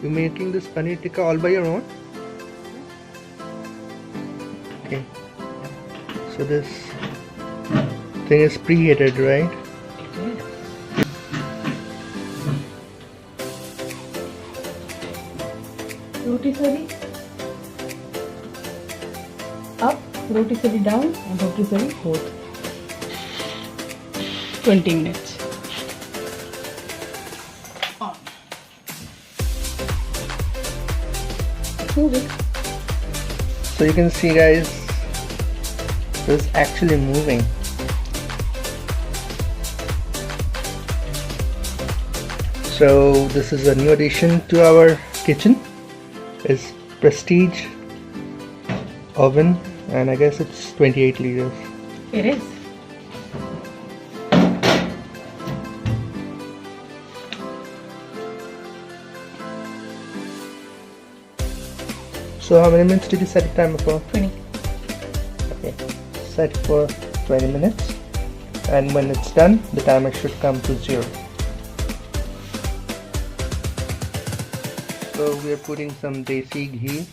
You're making this paneer tikka all by your own? Okay. So this thing is preheated, right? Rotisserie up, rotisserie down, and rotisserie both. 20 minutes. On. Move it. So you can see, guys, this is actually moving. So this is a new addition to our kitchen. It's Prestige oven, and I guess it's 28 liters. It is. So how many minutes did you set the timer for? 20. Okay, set for 20 minutes, and when it's done, the timer should come to 0. So we are putting some desi ghee